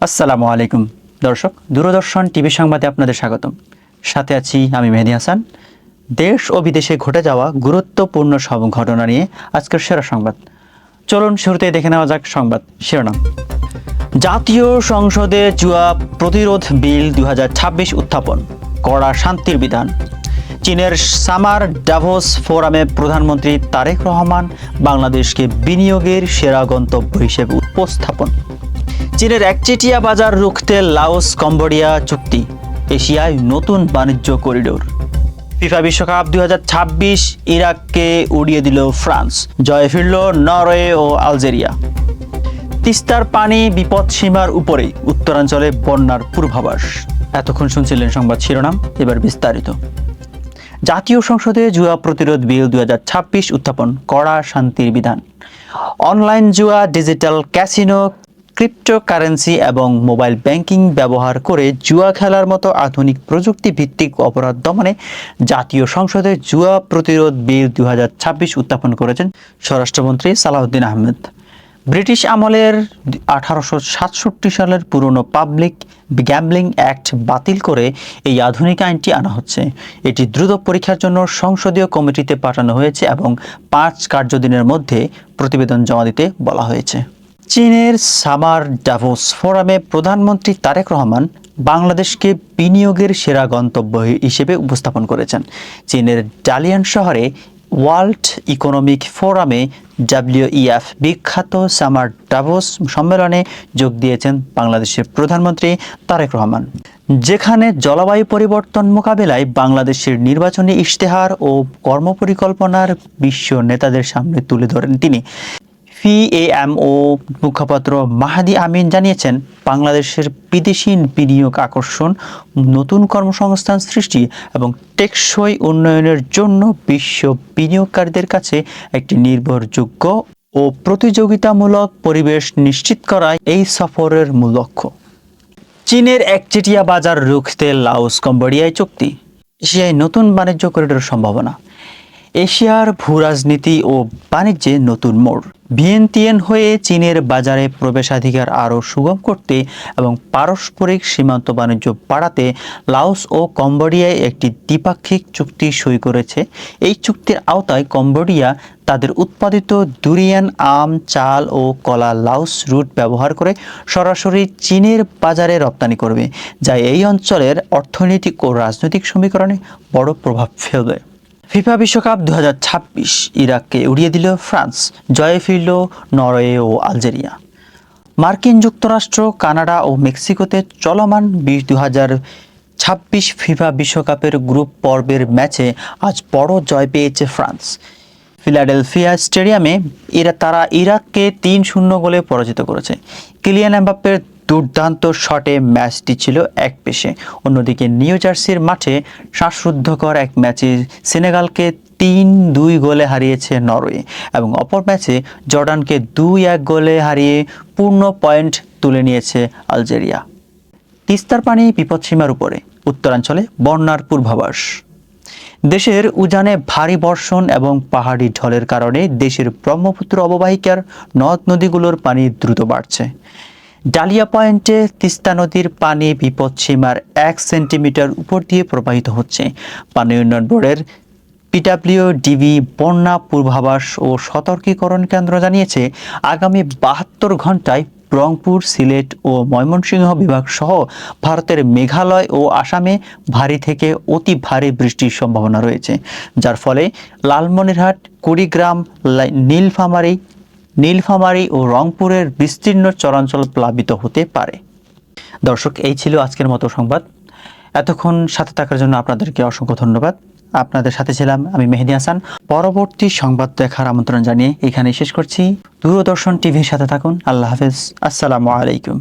আসসালামু আলাইকুম দর্শক, দূরদর্শন টিভি সংবাদে আপনাদের স্বাগতম। সাথে আছি আমি মেহেদী হাসান। দেশ ও বিদেশে ঘটে যাওয়া গুরুত্বপূর্ণ সব ঘটনা নিয়ে আজকের সেরা সংবাদ। চলুন শুরুতেই দেখে নেওয়া যাক সংবাদ শিরোনাম। জাতীয় সংসদে জুয়া প্রতিরোধ বিল 2026 উত্থাপন, কড়া শান্তির বিধান। চীনের সামার ডাভোস ফোরামে প্রধানমন্ত্রী তারেক রহমান বাংলাদেশকে বিনিয়োগের সেরা গন্তব্য হিসেবে উপস্থাপন। চীনের একচেটিয়া বাজার রুখতে লাওস কম্বোডিয়া চুক্তি, এশিয়ায় নতুন বাণিজ্য করিডোর। ফিফা বিশ্বকাপ 2026 ইরাককে উড়িয়ে দিল ফ্রান্স, জয়ে ফিরল নরওয়ে ও আলজেরিয়া। তিস্তার পানি বিপদসীমার উপরে, উত্তরাঞ্চলে বন্যার পূর্বাভাস। এতক্ষণ শুনছিলেন সংবাদ শিরোনাম, এবার বিস্তারিত। জাতীয় সংসদে জুয়া প্রতিরোধ বিল 2026 উত্থাপন, কড়া শান্তির বিধান। অনলাইন জুয়া, ডিজিটাল ক্যাসিনো, ক্রিপ্টোকারেন্সি এবং মোবাইল ব্যাংকিং ব্যবহার করে জুয়া খেলার মতো আধুনিক প্রযুক্তি ভিত্তিক অপরাধ দমনে জাতীয় সংসদে জুয়া প্রতিরোধ বিল 2026 উত্থাপন করেছেন স্বরাষ্ট্রমন্ত্রী সালাউদ্দিন আহমেদ। ব্রিটিশ আমলের 1867 সালের পুরনো পাবলিক গ্যাম্বলিং অ্যাক্ট বাতিল করে এই আধুনিক আইনটি আনা হচ্ছে। এটি দ্রুত পরীক্ষার জন্য সংসদীয় কমিটিতে পাঠানো হয়েছে এবং 5 কার্যদিনের মধ্যে প্রতিবেদন জমা দিতে বলা হয়েছে। চীনের সামার ডাভোস ফোরামে প্রধানমন্ত্রী তারেক রহমান বাংলাদেশকে বিনিয়োগের সেরা গন্তব্য হিসেবে উপস্থাপন করেছেন। চীনের ডালিয়ান শহরে ওয়ার্ল্ড ইকোনমিক ফোরামে WEF বিখ্যাত সামার ডাভোস সম্মেলনে যোগ দিয়েছেন বাংলাদেশের প্রধানমন্ত্রী তারেক রহমান, যেখানে জলবায়ু পরিবর্তন মোকাবেলায় বাংলাদেশের নির্বাচনী ইশতেহার ও কর্মপরিকল্পনার বিশ্ব নেতাদের সামনে তুলে ধরেন তিনি। FAMO মুখপাত্র মাহাদি আমিন জানিয়েছেন, বাংলাদেশের বিদেশি বিনিয়োগ আকর্ষণ, নতুন কর্মসংস্থান সৃষ্টি এবং টেকসই উন্নয়নের জন্য বিশ্ব বিনিয়োগকারীদের কাছে একটি নির্ভরযোগ্য ও প্রতিযোগিতামূলক পরিবেশ নিশ্চিত করাই এই সফরের মূল লক্ষ্য। চীনের একচেটিয়া বাজার রুখতে লাওস কম্বোডিয়ায় চুক্তি, এশিয়ায় নতুন বাণিজ্য করিডোর সম্ভাবনা। এশিয়ার ভূরাজনীতি ও বাণিজ্যে নতুন মোড়। ভিয়েনতিয়েন হয়ে চীনের বাজারে প্রবেশাধিকার আরও সুগম করতে এবং পারস্পরিক সীমান্ত বাণিজ্য বাড়াতে লাওস ও কম্বোডিয়ায় একটি দ্বিপাক্ষিক চুক্তি সই করেছে। এই চুক্তির আওতায় কম্বোডিয়া তাদের উৎপাদিত ডুরিয়ান, আম, চাল ও কলা লাওস রুট ব্যবহার করে সরাসরি চীনের বাজারে রপ্তানি করবে, যা এই অঞ্চলের অর্থনৈতিক ও রাজনৈতিক সমীকরণে বড় প্রভাব ফেলবে। ফিফা বিশ্বকাপ 2026 ইরাককে উড়িয়ে দিল ফ্রান্স, জয়ে ফিরল নরওয়ে ও আলজেরিয়া। মার্কিন যুক্তরাষ্ট্র, কানাডা ও মেক্সিকোতে চলমান 2026 ফিফা বিশ্বকাপের গ্রুপ পর্বের ম্যাচে আজ বড় জয় পেয়েছে ফ্রান্স। ফিলাডেলফিয়া স্টেডিয়ামে তারা ইরাককে 3-0 গোলে পরাজিত করেছে। কিলিয়ান এমবাপ্পের দুর্দান্ত শটে ম্যাচটি ছিল একপেশে। অন্যদিকে নিউ জার্সির মাঠে শ্বাসরুদ্ধকর এক ম্যাচে সেনেগালকে 3-2 গোলে হারিয়েছে নরওয়ে এবং অপর ম্যাচে জর্ডানকে 2-1 গোলে হারিয়ে পূর্ণ পয়েন্ট তুলে নিয়েছে আলজেরিয়া। তিস্তার পানি বিপদসীমার উপরে, উত্তরাঞ্চলে বন্যার পূর্বাভাস। দেশের উজানে ভারী বর্ষণ এবং পাহাড়ি ঢলের কারণে দেশের ব্রহ্মপুত্র অববাহিকার নদ নদীগুলোর পানি দ্রুত বাড়ছে। ডালিয়া পয়েন্টে তিস্তা নদীর পানি বিপদসীমার 1 সেন্টিমিটার উপর দিয়ে প্রবাহিত হচ্ছে। পানি উন্নয়ন বোর্ডের PWDB বন্যা পূর্বাভাস ও সতর্কীকরণ কেন্দ্র জানিয়েছে, আগামী 72 ঘন্টায় রংপুর, সিলেট ও ময়মনসিংহ বিভাগ সহ ভারতের মেঘালয় ও আসামে ভারী থেকে অতি ভারী বৃষ্টির সম্ভাবনা রয়েছে, যার ফলে লালমনিরহাট, কুড়িগ্রাম, নীলফামারী ও রংপুরের বিস্তীর্ণ চরাঞ্চল প্লাবিত হতে পারে। দর্শক, এই ছিল আজকের মতো সংবাদ। এতক্ষণ সাথে থাকার জন্য আপনাদেরকে অসংখ্য ধন্যবাদ। আপনাদের সাথে ছিলাম আমি মেহেদী হাসান। পরবর্তী সংবাদ দেখার আমন্ত্রণ জানিয়ে এখানে শেষ করছি। দূরদর্শন টিভির সাথে থাকুন। আল্লাহ হাফেজ। আসসালামু আলাইকুম।